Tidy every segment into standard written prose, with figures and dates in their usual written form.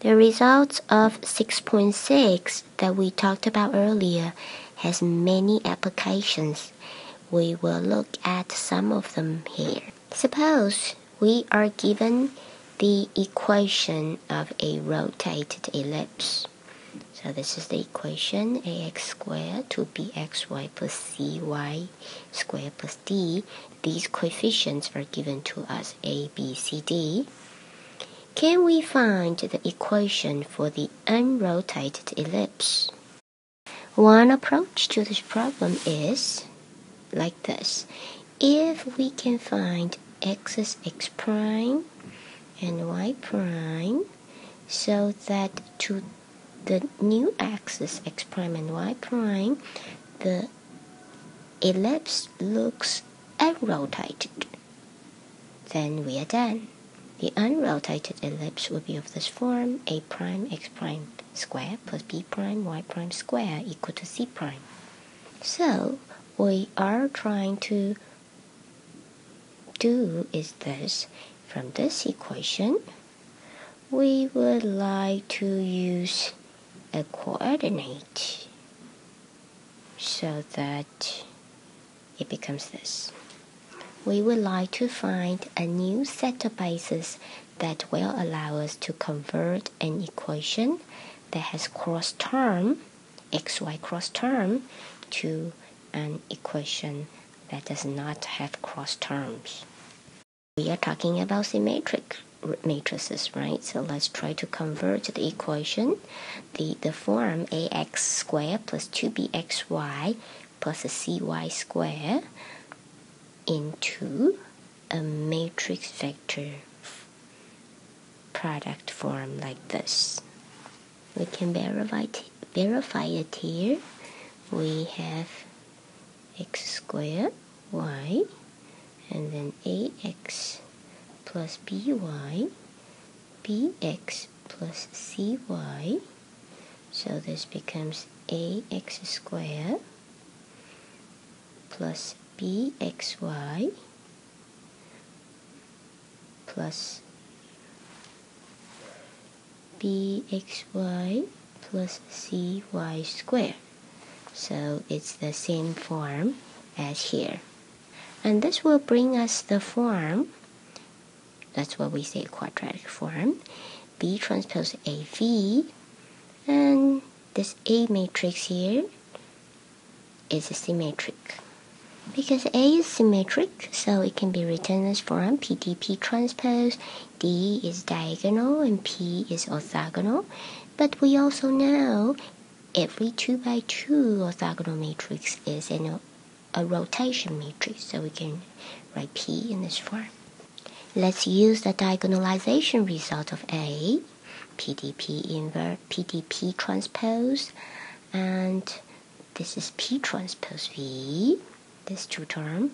The results of 6.6 that we talked about earlier has many applications. We will look at some of them here. Suppose we are given the equation of a rotated ellipse. So this is the equation ax squared 2bxy plus cy squared plus d. These coefficients are given to us a, b, c, d. Can we find the equation for the unrotated ellipse? One approach to this problem is like this. If we can find x is x prime and y prime, so that to the new axis x prime and y prime, the ellipse looks unrotated, then we are done. The unrotated ellipse will be of this form: a prime x prime square plus b prime y prime square equal to c prime. So we are trying to do is this. From this equation, we would like to use a coordinate so that it becomes this. We would like to find a new set of bases that will allow us to convert an equation that has cross term, xy cross term, to an equation that does not have cross terms. We are talking about symmetric matrices, right? So let's try to convert the equation, the form ax squared plus 2bxy plus a cy squared into a matrix vector product form like this. We can verify it here. We have x squared y and then ax plus by, bx plus cy. So this becomes ax squared plus bxy plus bxy plus cy squared. So it's the same form as here. And this will bring us the form, that's what we say quadratic form, B transpose AV, and this A matrix here is symmetric. Because A is symmetric, so it can be written as form PDP transpose, D is diagonal and P is orthogonal. But we also know every 2 by 2 orthogonal matrix is a rotation matrix, so we can write P in this form. Let's use the diagonalization result of A, PDP invert, PDP transpose, and this is P transpose V, this two term,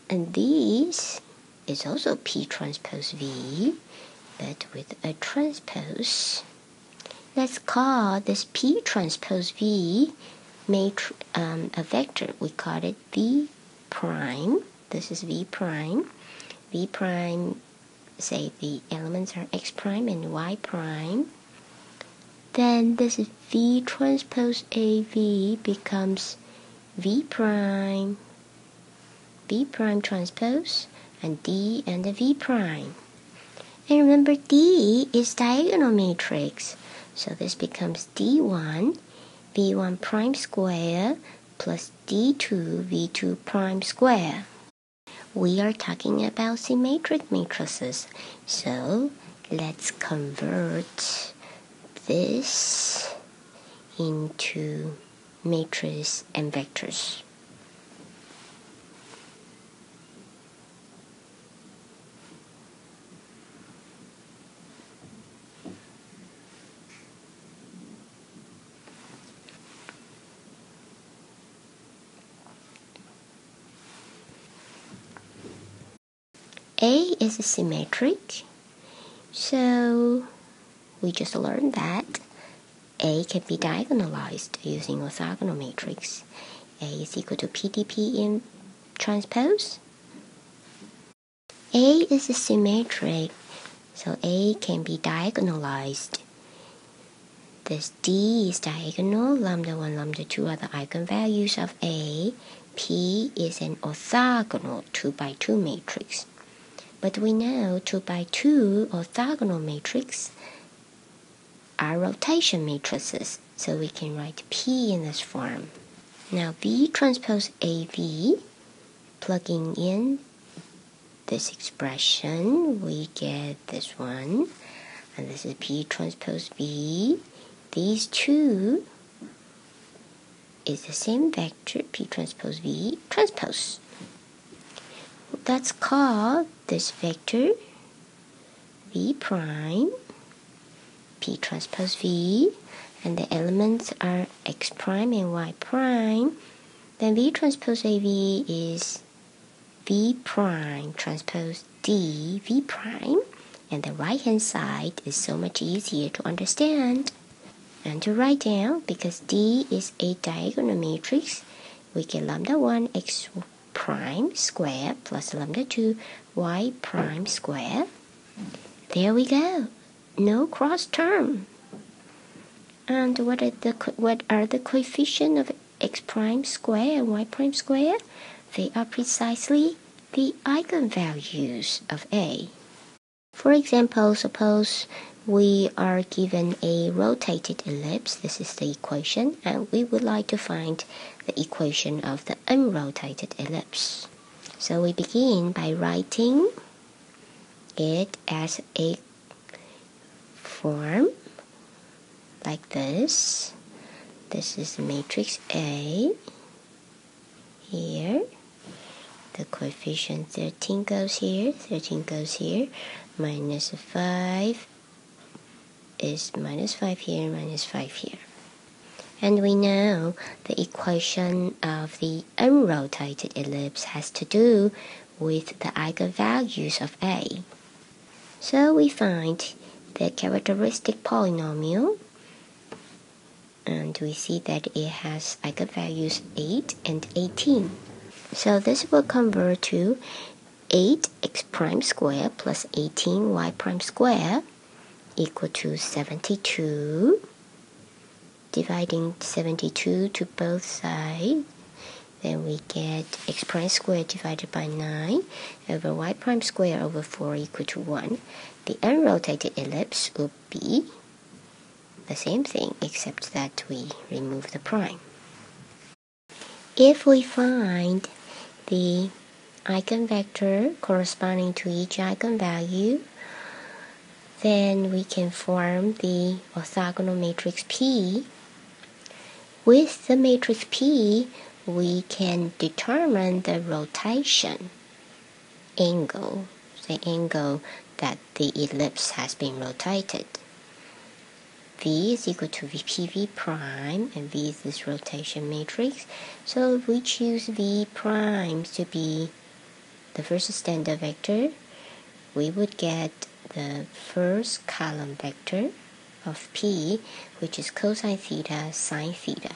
and this is also P transpose V, but with a transpose. Let's call this P transpose V a vector. We call it V prime. This is V prime. V prime, say the elements are x prime and y prime. Then this is V transpose AV becomes V prime transpose, and D and the V prime. And remember, D is diagonal matrix, so this becomes D1 V1 prime square plus D2 V2 prime square. We are talking about symmetric matrices, so let's convert this into matrices and vectors. A is symmetric, so we just learned that A can be diagonalized using orthogonal matrix. A is equal to PDP in transpose. A is symmetric, so A can be diagonalized this D is diagonal, lambda 1, lambda 2 are the eigenvalues of A. P is an orthogonal 2 by 2 matrix. But we know 2 by 2 orthogonal matrix are rotation matrices, so we can write P in this form. Now V transpose AV, plugging in this expression, we get this one, and this is P transpose V. These two is the same vector, P transpose V transpose. Let's call this vector V prime, P transpose V, and the elements are X prime and Y prime. Then V transpose AV is V prime transpose D V prime, and the right hand side is so much easier to understand and to write down. Because D is a diagonal matrix, we get lambda 1 X prime square plus lambda 2 Y prime square. There we go, no cross term. And what are the coefficients of X prime square and Y prime square? They are precisely the eigenvalues of A. For example, suppose we are given a rotated ellipse. This is the equation, and we would like to find the equation of the unrotated ellipse. So we begin by writing it as a form like this. This is the matrix A. Here, the coefficient 13 goes here, 13 goes here, minus 5 is minus 5 here, minus 5 here. And we know the equation of the unrotated ellipse has to do with the eigenvalues of A. So we find the characteristic polynomial, and we see that it has eigenvalues 8 and 18. So this will convert to 8x prime square plus 18y prime square equal to 72. Dividing 72 to both sides, then we get x prime square divided by 9 over y prime square over 4 equal to 1. The unrotated ellipse will be the same thing, except that we remove the prime. If we find the eigenvector corresponding to each eigenvalue, then we can form the orthogonal matrix P. With the matrix P, we can determine the rotation angle, the angle that the ellipse has been rotated. V is equal to PV prime, and V is this rotation matrix. So if we choose V prime to be the first standard vector, we would get the first column vector of P, which is cosine theta, sine theta.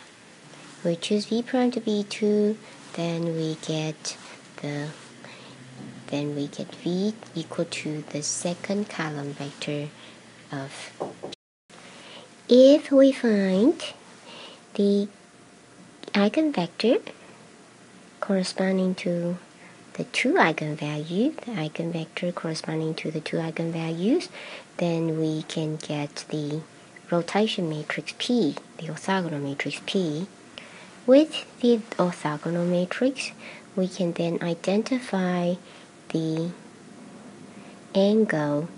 We choose V prime to be 2, then we get V equal to the second column vector of P. If we find the eigenvector corresponding to the two eigenvalues, the eigenvector corresponding to the two eigenvalues, then we can get the rotation matrix P, the orthogonal matrix P. With the orthogonal matrix, we can then identify the angle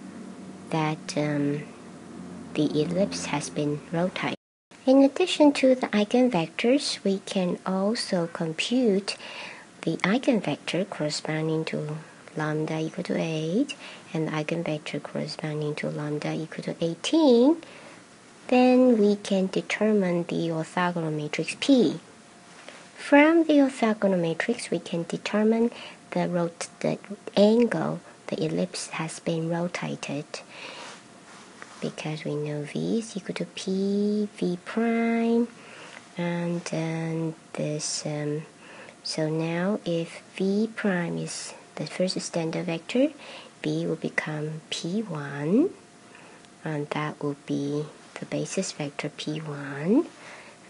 that the ellipse has been rotated. In addition to the eigenvectors, we can also compute the eigenvector corresponding to lambda equal to 8 and the eigenvector corresponding to lambda equal to 18. Then we can determine the orthogonal matrix P. From the orthogonal matrix, we can determine the angle the ellipse has been rotated, because we know V is equal to P V prime, and then this. So now if V prime is the first standard vector, B will become P1, and that will be the basis vector P1,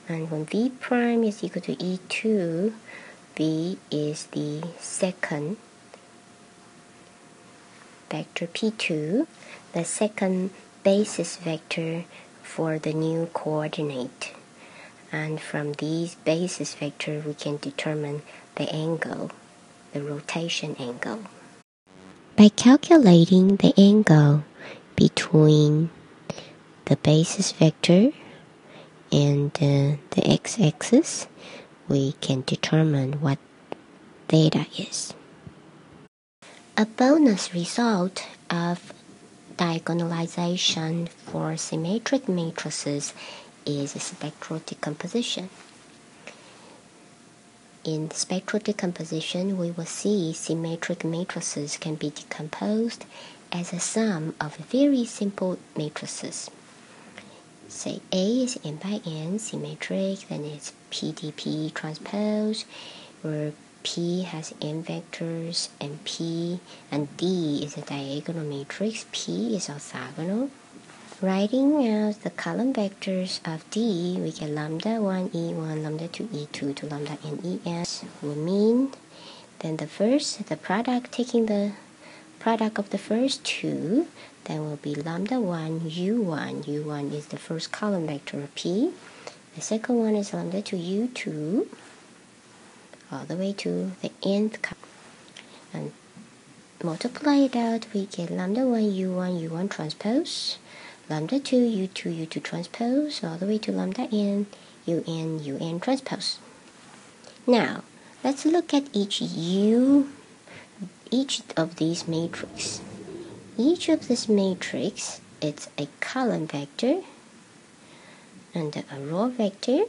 and when V prime is equal to E2, V is the second vector P2, the second basis vector for the new coordinate. And from these basis vectors, we can determine the angle, the rotation angle. By calculating the angle between the basis vector and the x-axis, we can determine what theta is. A bonus result of diagonalization for symmetric matrices is spectral decomposition. In spectral decomposition, we will see symmetric matrices can be decomposed as a sum of very simple matrices. Say A is n by n symmetric, then it's PDP transpose, where P has n vectors and P and D is a diagonal matrix, P is orthogonal. Writing out the column vectors of D, we get lambda 1 E1, lambda 2 E2 to lambda n En will mean then the product, taking the product of the first two, then will be lambda 1 U1. U1 is the first column vector of P. The second one is lambda 2 U2 all the way to the nth column. And multiply it out, we get lambda 1 U1, U1 transpose, lambda 2 U2, U2 transpose, all the way to lambda n, UN, UN transpose. Now, let's look at each of these matrices. Each of this matrix, it's a column vector and a row vector,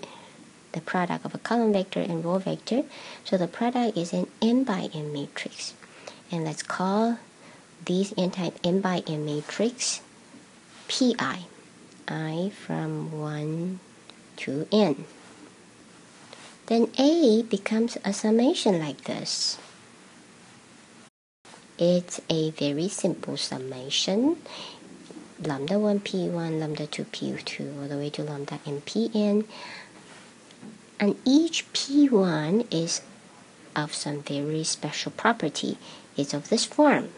the product of a column vector and row vector. So the product is an n by n matrix. And let's call these n-type n by n matrix Pi, I from 1 to n. Then A becomes a summation like this. It's a very simple summation. Lambda 1 P1, lambda 2 P2, all the way to lambda n Pn. And each P1 is of some very special property. It's of this form.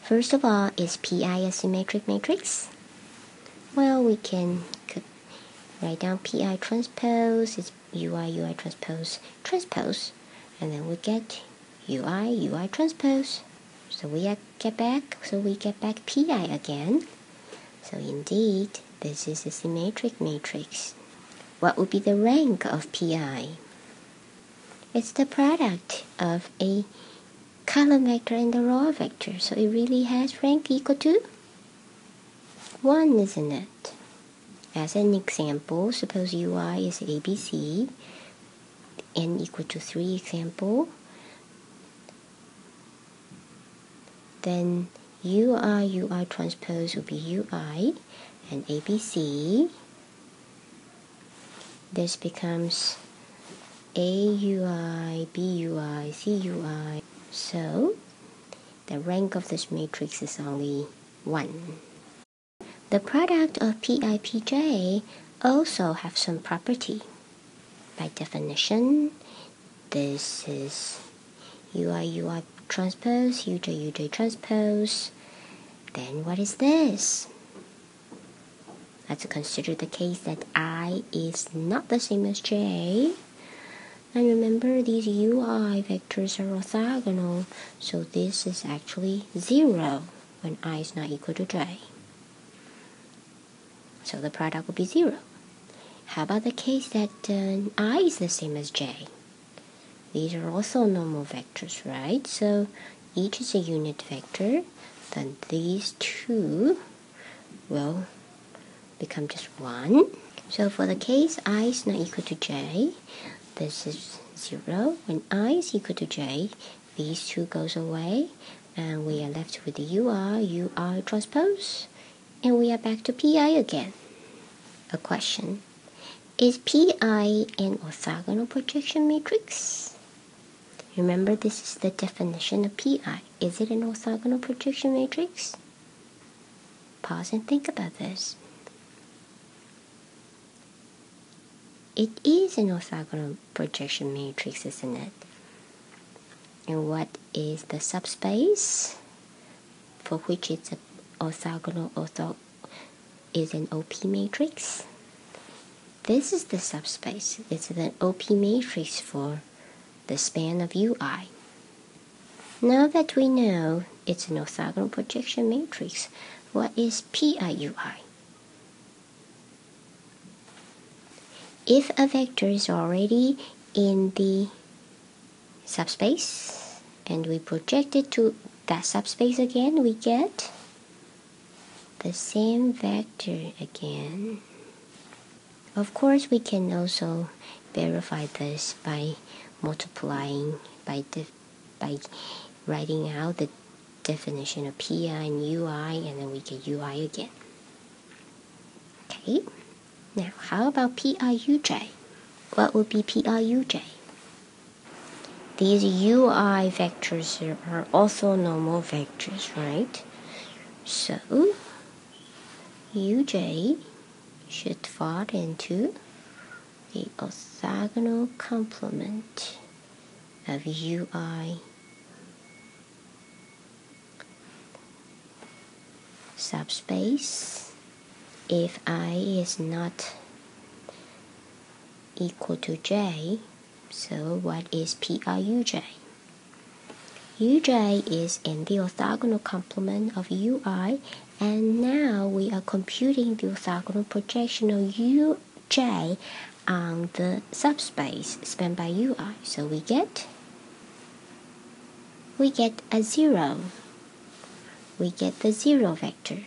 First of all, is Pi a symmetric matrix? Well, we can write down Pi transpose, it's UI transpose, transpose, and then we get UI transpose. So we get back Pi again. So indeed, this is a symmetric matrix. What would be the rank of Pi? It's the product of a column vector and the row vector, so it really has rank equal to 1, isn't it? As an example, suppose UI is ABC, n equal to 3 example, then UI transpose will be UI and ABC. This becomes AUI, BUI, CUI. So, the rank of this matrix is only 1. The product of Pi, Pj also have some property. By definition, this is UI transpose, UJ transpose. Then what is this? Let's consider the case that I is not the same as J. And remember, these UI vectors are orthogonal, so this is actually 0 when I is not equal to j. So the product will be 0. How about the case that I is the same as j? These are also normal vectors, right? So each is a unit vector, then these two will become just 1. So for the case I is not equal to j, this is 0. When I is equal to j, these two goes away, and we are left with the UI transpose, and we are back to pi again. A question: is pi an orthogonal projection matrix? Remember, this is the definition of pi. Is it an orthogonal projection matrix? Pause and think about this. It is an orthogonal projection matrix, isn't it? And what is the subspace for which it's an orthogonal is an OP matrix? This is the subspace. It's an OP matrix for the span of UI. Now that we know it's an orthogonal projection matrix, what is PIUI? If a vector is already in the subspace and we project it to that subspace again, we get the same vector again. Of course, we can also verify this by multiplying, by writing out the definition of pi and ui, and then we get ui again. Okay, now how about piuj? What would be piuj? These ui vectors are also normal vectors, right? So uj should fall into the orthogonal complement of ui subspace if I is not equal to j. So what is piuj? uj is in the orthogonal complement of ui, and now we are computing the orthogonal projection of uj on the subspace spanned by ui. So we get a 0. We get the 0 vector.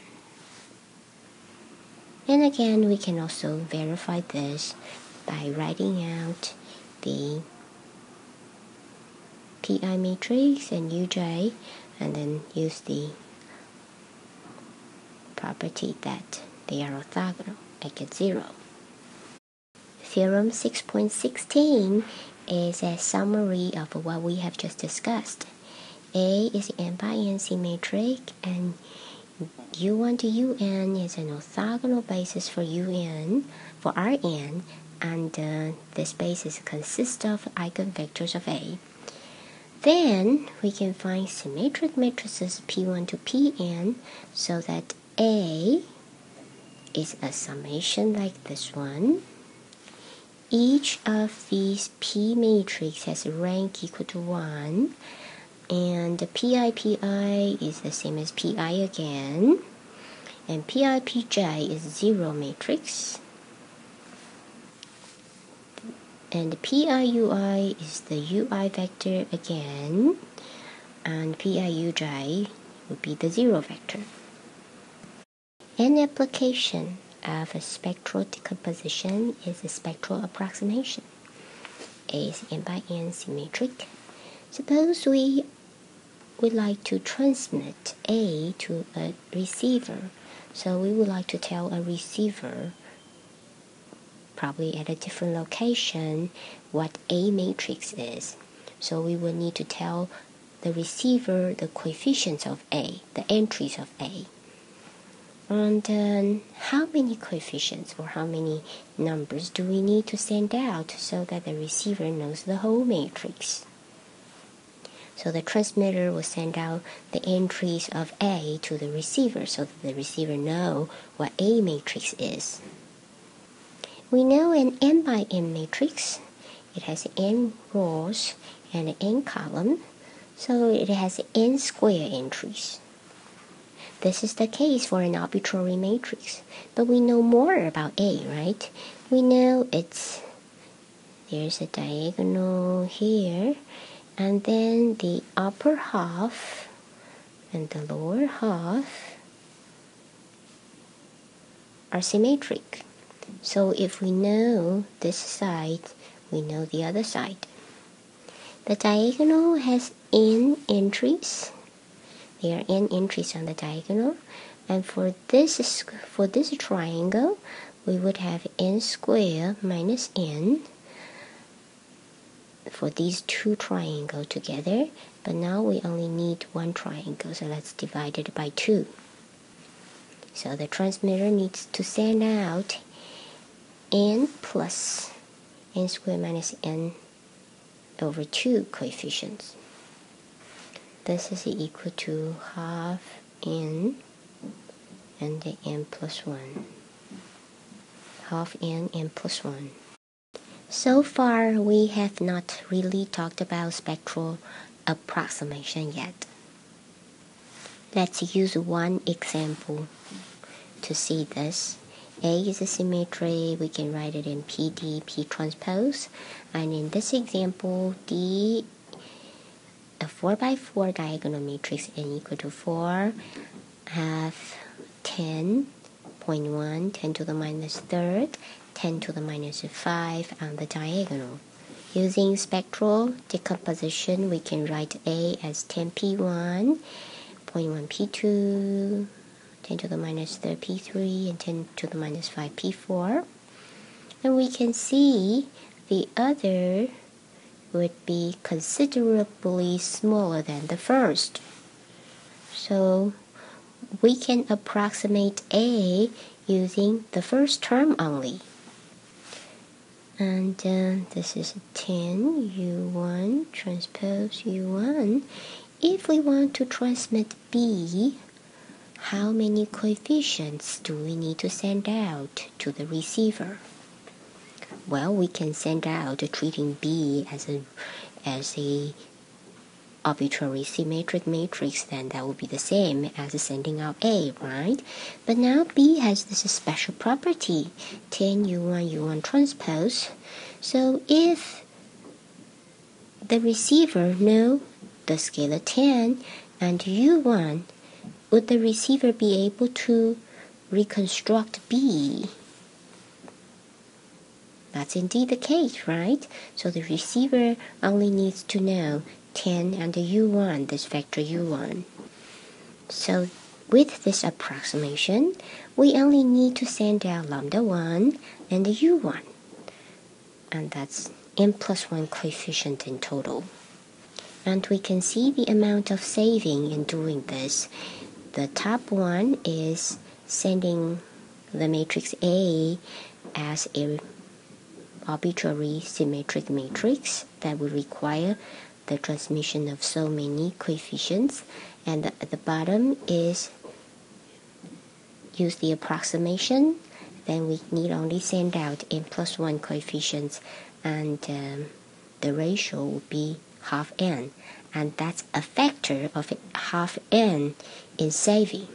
And again, we can also verify this by writing out the pi matrix and uj, and then use the property that they are orthogonal. I get 0. Theorem 6.16 is a summary of what we have just discussed. A is n by n symmetric, and u1 to un is an orthogonal basis for un, for Rn, and this basis consists of eigenvectors of A. Then we can find symmetric matrices P1 to Pn, so that A is a summation like this one. Each of these P matrix has a rank equal to 1, and the PI is the same as PI again, and PIPJ is 0 matrix, and the PIUI is the UI vector again, and PIUJ would be the 0 vector. An application of a spectral decomposition is a spectral approximation. A is n by n symmetric. Suppose we would like to transmit A to a receiver. So we would like to tell a receiver, probably at a different location, what A matrix is. So we would need to tell the receiver the coefficients of A, the entries of A. And how many coefficients or how many numbers do we need to send out so that the receiver knows the whole matrix? So the transmitter will send out the entries of A to the receiver so that the receiver knows what A matrix is. We know an n by n matrix it has n rows and n column, so it has n square entries. This is the case for an arbitrary matrix, but we know more about A, right? We know there's a diagonal here, and then the upper half and the lower half are symmetric. So if we know this side, we know the other side. The diagonal has n entries. There are n entries on the diagonal, and for this triangle, we would have n squared minus n for these two triangles together, but now we only need one triangle, so let's divide it by 2. So the transmitter needs to send out n plus n squared minus n over 2 coefficients. This is equal to half n and the n plus 1. Half n plus 1. So far, we have not really talked about spectral approximation yet. Let's use one example to see this. A is a symmetry. We can write it in PD, P transpose. And in this example, D, a 4x4 diagonal matrix n equal to 4, have 10.1, 10 to the minus third, 10 to the minus 5 on the diagonal. Using spectral decomposition, we can write A as 10p1, 0.1 p2, 10 to the minus 3 p3, and 10 to the minus 5 p4. And we can see the other would be considerably smaller than the first. So we can approximate A using the first term only. And this is 10 U1 transpose U1. If we want to transmit B, how many coefficients do we need to send out to the receiver? Well, we can send out treating B as a arbitrary symmetric matrix, then that would be the same as sending out A, right? But now B has this special property, 10 U1 U1 transpose. So if the receiver know the scalar 10 and U1, would the receiver be able to reconstruct B? That's indeed the case, right? So the receiver only needs to know 10 and U1, this vector U1. So with this approximation, we only need to send out lambda 1 and U1. And that's n plus 1 coefficient in total. And we can see the amount of saving in doing this. The top one is sending the matrix A as a arbitrary symmetric matrix that will require the transmission of so many coefficients, and at the bottom is use the approximation. Then we need only send out n plus 1 coefficients, and the ratio will be half n, and that's a factor of half n in saving.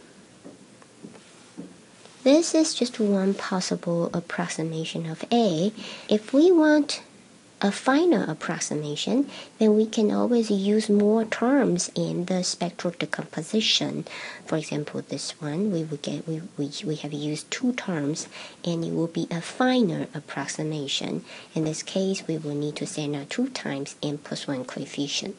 This is just one possible approximation of A. If we want a final approximation, then we can always use more terms in the spectral decomposition. For example, this one, we have used 2 terms, and it will be a finer approximation. In this case, we will need to send out 2 times n plus 1 coefficient.